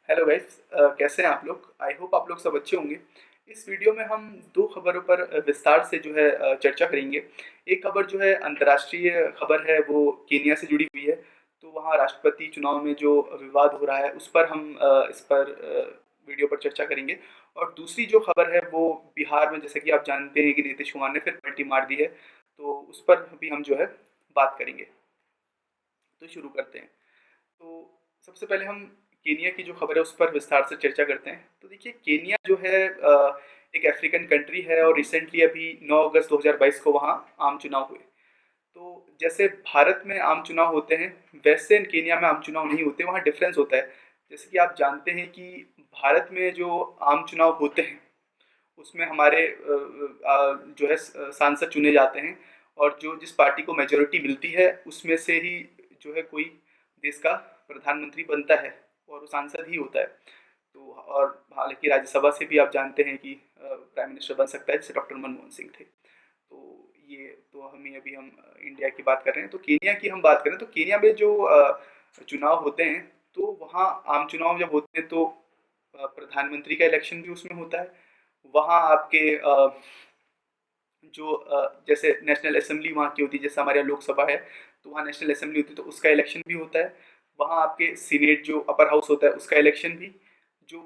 Hello guys, कैसे हैं आप लोग? आई होप आप लोग सब अच्छे होंगे। इस वीडियो में हम दो खबरों पर विस्तार से जो है चर्चा करेंगे। एक खबर जो है अंतर्राष्ट्रीय खबर है, वो केनिया से जुड़ी हुई है। तो वहाँ राष्ट्रपति चुनाव में जो विवाद हो रहा है उस पर हम इस पर वीडियो पर चर्चा करेंगे। और दूसरी जो खबर है वो बिहार में, जैसे कि आप जानते हैं कि नीतीश कुमार ने फिर पलटी मार दी है, तो उस पर भी हम जो है बात करेंगे। तो शुरू करते हैं। तो सबसे पहले हम केनिया की जो खबर है उस पर विस्तार से चर्चा करते हैं। तो देखिए, केनिया जो है एक अफ्रीकन कंट्री है और रिसेंटली अभी 9 अगस्त 2022 को वहाँ आम चुनाव हुए। तो जैसे भारत में आम चुनाव होते हैं, वैसे केनिया में आम चुनाव नहीं होते, वहाँ डिफरेंस होता है। जैसे कि आप जानते हैं कि भारत में जो आम चुनाव होते हैं उसमें हमारे जो है सांसद चुने जाते हैं, और जो जिस पार्टी को मेजोरिटी मिलती है उसमें से ही जो है कोई देश का प्रधानमंत्री बनता है, और वो सांसद ही होता है। तो और हालांकि राज्यसभा से भी आप जानते हैं कि प्राइम मिनिस्टर बन सकता है, जैसे डॉक्टर मनमोहन सिंह थे। तो ये तो हम इंडिया की बात कर रहे हैं। तो केनिया की हम बात करें तो केनिया में जो चुनाव होते हैं, तो वहाँ आम चुनाव जब होते हैं तो प्रधानमंत्री का इलेक्शन भी उसमें होता है। वहाँ आपके जो जैसे नेशनल असेंबली वहाँ की होती है, जैसे हमारे यहाँ लोकसभा है, तो वहाँ नेशनल असेंबली होती है, तो उसका इलेक्शन भी होता है। वहाँ आपके सीनेट जो अपर हाउस होता है उसका इलेक्शन भी, जो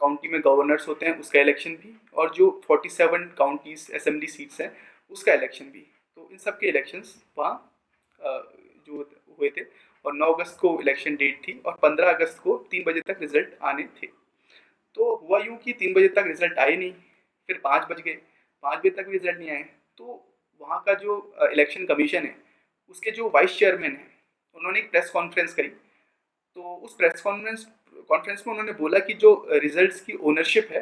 काउंटी में गवर्नर्स होते हैं उसका इलेक्शन भी, और जो 47 काउंटीज असेंबली सीट्स हैं उसका इलेक्शन भी। तो इन सब के इलेक्शंस वहाँ जो हुए थे। और 9 अगस्त को इलेक्शन डेट थी और 15 अगस्त को 3 बजे तक रिजल्ट आने थे। तो हुआ यूँ कि 3 बजे तक रिजल्ट आए नहीं, फिर 5 बज गए, 5 बजे तक भी रिजल्ट नहीं आए। तो वहाँ का जो इलेक्शन कमीशन है उसके जो वाइस चेयरमैन हैं, उन्होंने एक प्रेस कॉन्फ्रेंस करी। तो उस प्रेस कॉन्फ्रेंस कॉन्फ्रेंस में उन्होंने बोला कि जो रिजल्ट्स की ओनरशिप है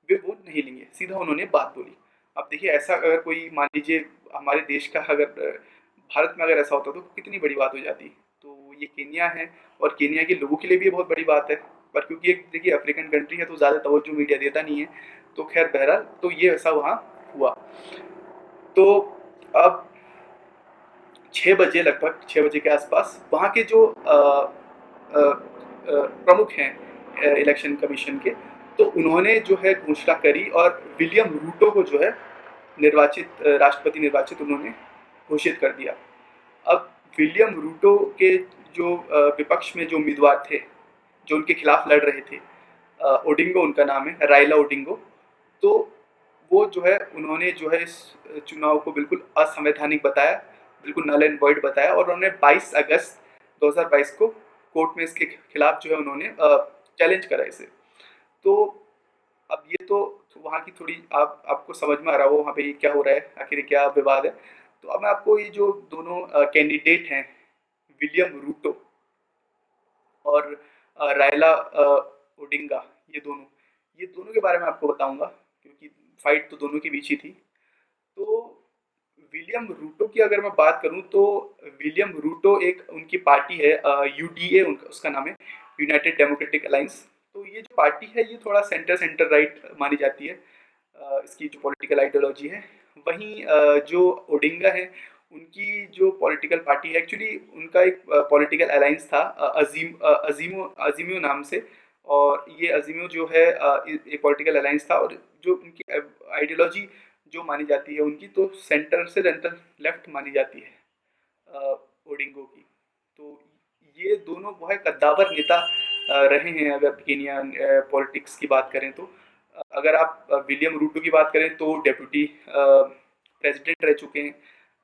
वे वो नहीं लेंगे, सीधा उन्होंने बात बोली। अब देखिए, ऐसा अगर कोई मान लीजिए हमारे देश का अगर भारत में अगर ऐसा होता तो कितनी बड़ी बात हो जाती। तो ये केनिया है, और केनिया के लोगों के लिए भी ये बहुत बड़ी बात है। पर क्योंकि एक देखिए अफ्रीकन कंट्री है तो ज़्यादा तवज्जो मीडिया देता नहीं है। तो खैर बहरहाल तो ये ऐसा वहाँ हुआ। तो अब 6 बजे, लगभग 6 बजे के आसपास वहाँ के जो प्रमुख हैं इलेक्शन कमीशन के, तो उन्होंने जो है घोषणा करी और विलियम रूटो को जो है निर्वाचित राष्ट्रपति निर्वाचित उन्होंने घोषित कर दिया। अब विलियम रूटो के जो विपक्ष में जो उम्मीदवार थे, जो उनके खिलाफ लड़ रहे थे, ओडिंगो उनका नाम है, राइला ओडिंगो। तो वो जो है उन्होंने जो है इस चुनाव को बिल्कुल असंवैधानिक बताया, बिल्कुल नल एंड वॉइड बताया, और उन्होंने 22 अगस्त 2022 को कोर्ट में इसके खिलाफ जो है उन्होंने चैलेंज करा इसे। तो अब ये तो वहाँ की थोड़ी आपको समझ में आ रहा हो वहाँ पे ये क्या हो रहा है, आखिर क्या विवाद है। तो अब मैं आपको ये जो दोनों कैंडिडेट हैं, विलियम रूटो और रायला ओडिंगा, ये दोनों के बारे में आपको बताऊंगा, क्योंकि फाइट तो दोनों के बीच ही थी। तो विलियम रूटो की अगर मैं बात करूं तो विलियम रूटो एक उनकी पार्टी है, यूडीए उनका उसका नाम है, यूनाइटेड डेमोक्रेटिक अलायंस। तो ये जो पार्टी है ये थोड़ा सेंटर सेंटर राइट मानी जाती है, इसकी जो पॉलिटिकल आइडियोलॉजी है। वहीं जो ओडिंगा है, उनकी जो पॉलिटिकल पार्टी है, एक्चुअली उनका एक पॉलिटिकल अलायंस था अजीमो नाम से। और ये अजीमो जो है एक पॉलिटिकल अलायंस था, और जो उनकी आइडियोलॉजी जो मानी जाती है उनकी, तो सेंटर से सेंटर लेफ्ट मानी जाती है ओडिंगो की। तो ये दोनों वो है कद्दावर नेता रहे हैं, अगर केनिया पॉलिटिक्स की बात करें तो। अगर आप विलियम रूटो की बात करें तो डेप्यूटी प्रेसिडेंट रह चुके हैं।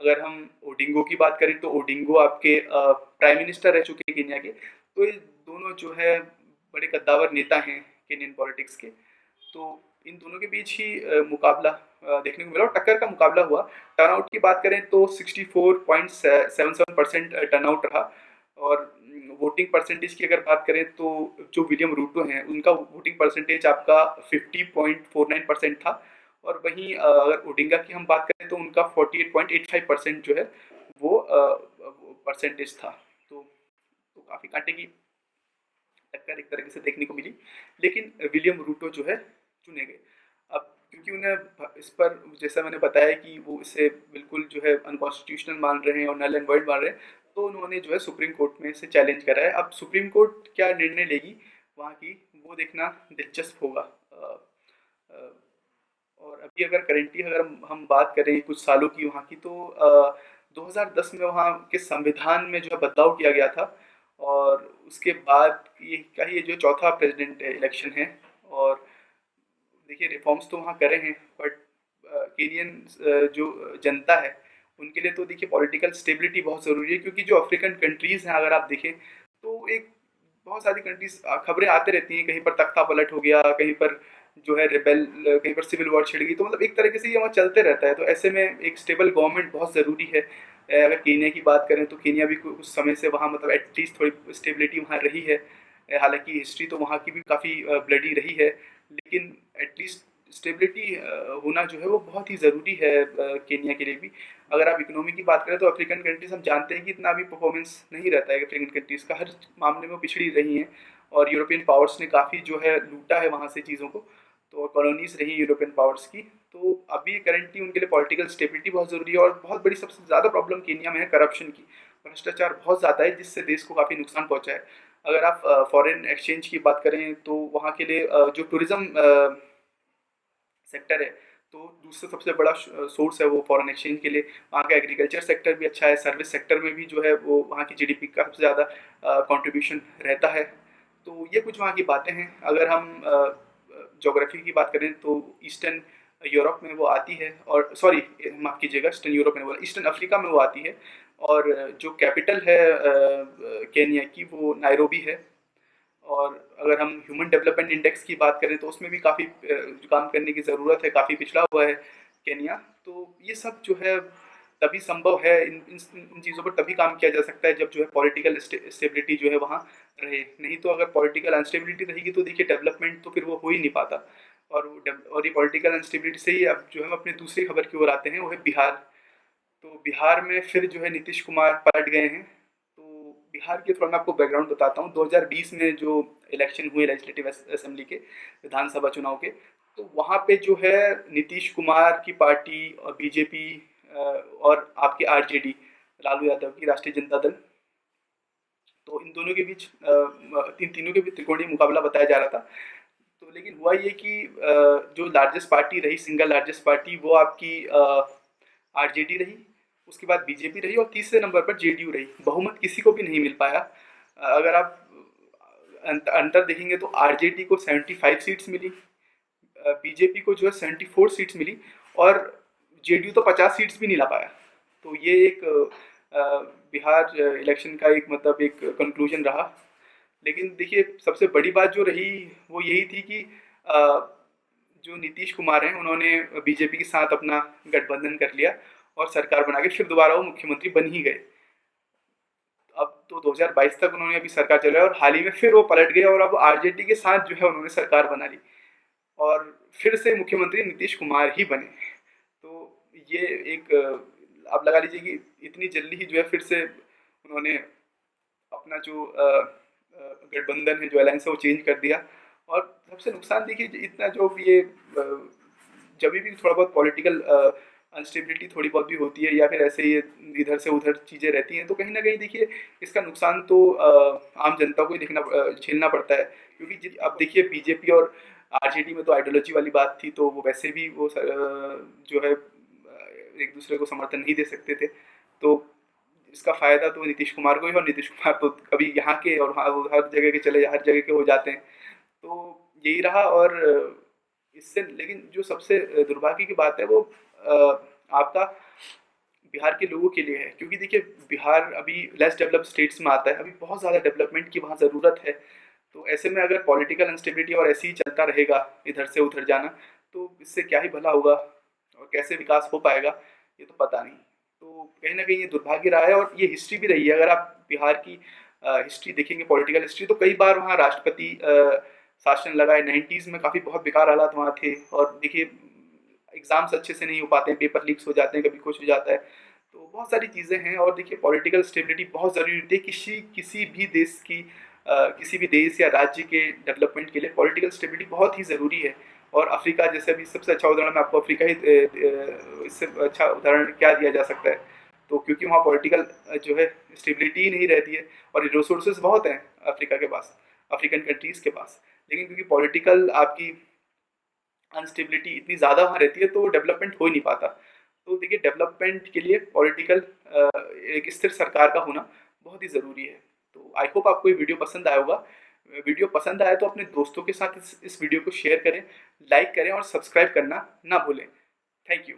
अगर हम ओडिंगो की बात करें तो ओडिंगो आपके प्राइम मिनिस्टर रह चुके हैं केनिया के। तो ये दोनों जो है बड़े कद्दावर नेता हैं केनियन पॉलिटिक्स के। तो इन दोनों के बीच ही मुकाबला देखने को मिला, और टक्कर का मुकाबला हुआ। टर्नआउट की बात करें तो 64.77% टर्नआउट रहा। और वोटिंग परसेंटेज की अगर बात करें तो जो विलियम रूटो हैं उनका वोटिंग परसेंटेज आपका 50.49% था। और वहीं अगर ओडिंगा की हम बात करें तो उनका 48.85% जो है वो परसेंटेज था। तो काफ़ी कांटे की टक्कर एक तरीके से देखने को मिली, लेकिन विलियम रूटो जो है चुने गए। अब क्योंकि उन्हें इस पर, जैसा मैंने बताया कि वो इसे बिल्कुल जो है अनकॉन्स्टिट्यूशनल मान रहे हैं और नल एंड वॉइड मान रहे हैं, तो उन्होंने जो है सुप्रीम कोर्ट में इसे चैलेंज करा है। अब सुप्रीम कोर्ट क्या निर्णय लेगी वहाँ की, वो देखना दिलचस्प होगा। और अभी अगर करेंटली अगर हम बात करें कुछ सालों की वहाँ की, तो 2010 में वहाँ के संविधान में जो है बदलाव किया गया था, और उसके बाद ये जो चौथा प्रेसिडेंट इलेक्शन है। और देखिए रिफॉर्म्स तो वहाँ करे हैं, बट केनियन जो जनता है उनके लिए तो देखिए पॉलिटिकल स्टेबिलिटी बहुत ज़रूरी है, क्योंकि जो अफ्रीकन कंट्रीज़ हैं अगर आप देखें तो एक बहुत सारी कंट्रीज खबरें आते रहती हैं, कहीं पर तख्ता पलट हो गया, कहीं पर जो है रिबेल, कहीं पर सिविल वॉर छिड़ गई, तो मतलब एक तरीके से ये वहाँ चलते रहता है। तो ऐसे में एक स्टेबल गवर्नमेंट बहुत ज़रूरी है। अगर केनिया की बात करें तो केनिया भी कुछ समय से वहाँ मतलब एटलीस्ट थोड़ी स्टेबिलिटी वहाँ रही है। हालांकि हिस्ट्री तो वहाँ की भी काफ़ी ब्लडी रही है, लेकिन एटलीस्ट स्टेबिलिटी होना जो है वो बहुत ही ज़रूरी है केनिया के लिए भी। अगर आप इकोनॉमी की बात करें तो अफ्रीकन कंट्रीज़ हम जानते हैं कि इतना अभी परफॉर्मेंस नहीं रहता है अफ्रीकन कंट्रीज़ का, हर मामले में वो पिछड़ी रही हैं। और यूरोपियन पावर्स ने काफ़ी जो है लूटा है वहाँ से चीज़ों को, तो कॉलोनीज़ रही यूरोपियन पावर्स की। तो अभी करंटली उनके लिए पॉलिटिकल स्टेबिलिटी बहुत ज़रूरी है। और बहुत बड़ी सबसे ज़्यादा प्रॉब्लम केनिया में है करप्शन की। भ्रष्टाचार बहुत ज़्यादा है, जिससे देश को काफ़ी नुकसान पहुँचा है। अगर आप फॉरेन एक्सचेंज की बात करें तो वहाँ के लिए जो टूरिज़्म सेक्टर है, तो दूसरा सबसे बड़ा सोर्स है वो फॉरेन एक्सचेंज के लिए। वहाँ का एग्रीकल्चर सेक्टर भी अच्छा है, सर्विस सेक्टर में भी जो है वो वहाँ की जीडीपी का सबसे ज़्यादा कंट्रीब्यूशन रहता है। तो ये कुछ वहाँ की बातें हैं। अगर हम ज्योग्राफी की बात करें तो ईस्टर्न यूरोप में वो आती है, और सॉरी माफ़ कीजिएगा, ईस्टर्न यूरोप में बोला, ईस्टर्न अफ्रीका में वो आती है। और जो कैपिटल है केनिया की वो नायरोबी है। और अगर हम ह्यूमन डेवलपमेंट इंडेक्स की बात करें तो उसमें भी काफ़ी काम करने की ज़रूरत है, काफ़ी पिछड़ा हुआ है केनिया। तो ये सब जो है तभी संभव है, इन चीज़ों पर तभी काम किया जा सकता है जब जो है पॉलिटिकल स्टेबिलिटी जो है वहाँ रहे। नहीं तो अगर पॉलिटिकल अनस्टेबिलिटी रहेगी तो देखिए डेवलपमेंट तो फिर वो हो ही नहीं पाता। और ये पॉलिटिकल अनस्टेबिलिटी से ही अब जो है हम अपनी दूसरी खबर की ओर आते हैं, वो है बिहार। तो बिहार में फिर जो है नीतीश कुमार पलट गए हैं। तो बिहार के थोड़ा मैं आपको बैकग्राउंड बताता हूँ। 2020 में जो इलेक्शन हुए लेजिस्लेटिव असेंबली के, विधानसभा चुनाव के, तो वहाँ पे जो है नीतीश कुमार की पार्टी और बीजेपी और आपके आरजेडी, लालू यादव की राष्ट्रीय जनता दल, तो इन दोनों के बीच तीनों के बीच त्रिकोणीय मुकाबला बताया जा रहा था। तो लेकिन हुआ ये कि जो लार्जेस्ट पार्टी रही, सिंगल लार्जेस्ट पार्टी, वो आपकी आरजेडी रही। उसके बाद बीजेपी रही, और तीसरे नंबर पर जेडीयू रही। बहुमत किसी को भी नहीं मिल पाया। अगर आप अंतर देखेंगे तो आरजेडी को 75 सीट्स मिली, बीजेपी को जो है 74 सीट्स मिली, और जेडीयू तो 50 सीट्स भी नहीं ला पाया। तो ये एक बिहार इलेक्शन का एक मतलब एक कंक्लूजन रहा। लेकिन देखिए सबसे बड़ी बात जो रही वो यही थी कि जो नीतीश कुमार हैं उन्होंने बीजेपी के साथ अपना गठबंधन कर लिया, और सरकार बना के फिर दोबारा वो मुख्यमंत्री बन ही गए। अब तो 2022 तक उन्होंने अभी सरकार चलाई, और हाल ही में फिर वो पलट गए, और अब आरजेडी के साथ जो है उन्होंने सरकार बना ली, और फिर से मुख्यमंत्री नीतीश कुमार ही बने। तो ये एक आप लगा लीजिए कि इतनी जल्दी ही जो है फिर से उन्होंने अपना जो गठबंधन है, जो अलायंस है, वो चेंज कर दिया। और सबसे नुकसान देखिए इतना जो ये जब भी थोड़ा बहुत पॉलिटिकल अनस्टेबिलिटी थोड़ी बहुत भी होती है, या फिर ऐसे ये इधर से उधर चीज़ें रहती हैं, तो कहीं ना कहीं देखिए इसका नुकसान तो आम जनता को ही झेलना पड़ता है। क्योंकि अब देखिए बीजेपी और आरजेडी में तो आइडियोलॉजी वाली बात थी, तो वो वैसे भी वो जो है एक दूसरे को समर्थन नहीं दे सकते थे। तो इसका फ़ायदा तो नीतीश कुमार को ही, और नीतीश कुमार तो कभी यहाँ के और हर जगह के चले हर जगह के हो जाते हैं। तो यही रहा। और इससे लेकिन जो सबसे दुर्भाग्य की बात है वो आपका बिहार के लोगों के लिए है, क्योंकि देखिए बिहार अभी लेस डेवलप्ड स्टेट्स में आता है, अभी बहुत ज़्यादा डेवलपमेंट की वहाँ ज़रूरत है। तो ऐसे में अगर पॉलिटिकल अनस्टेबिलिटी और ऐसे ही चलता रहेगा, इधर से उधर जाना, तो इससे क्या ही भला होगा और कैसे विकास हो पाएगा, ये तो पता नहीं। तो कहीं ना कहीं ये दुर्भाग्य रहा है, और ये हिस्ट्री भी रही है। अगर आप बिहार की हिस्ट्री देखेंगे, पॉलिटिकल हिस्ट्री, तो कई बार वहाँ राष्ट्रपति शासन लगाए। 90s में काफ़ी बहुत बेकार हालात वहाँ थे, और देखिए एग्ज़ाम्स अच्छे से नहीं हो पाते हैं, पेपर लीक्स हो जाते हैं, कभी कुछ हो जाता है। तो बहुत सारी चीज़ें हैं। और देखिए पॉलिटिकल स्टेबिलिटी बहुत ज़रूरी होती है किसी भी देश की, किसी भी देश या राज्य के डेवलपमेंट के लिए पॉलिटिकल स्टेबिलिटी बहुत ही ज़रूरी है। और अफ्रीका जैसे अभी सबसे अच्छा उदाहरण मैं आपको अफ्रीका ही इससे अच्छा उदाहरण क्या दिया जा सकता है। तो क्योंकि वहाँ पॉलिटिकल जो है स्टेबिलिटी ही नहीं रहती है, और रिसोर्सेज बहुत हैं अफ्रीका के पास। अफ्रीकन कंट्रीज़ के पास। लेकिन क्योंकि पॉलिटिकल आपकी अनस्टेबिलिटी इतनी ज़्यादा वहाँ रहती है तो डेवलपमेंट हो ही नहीं पाता। तो देखिए डेवलपमेंट के लिए पॉलिटिकल एक स्थिर सरकार का होना बहुत ही ज़रूरी है। तो आई होप आपको ये वीडियो पसंद आया होगा। वीडियो पसंद आया तो अपने दोस्तों के साथ इस वीडियो को शेयर करें, लाइक करें और सब्सक्राइब करना ना भूलें। Thank you.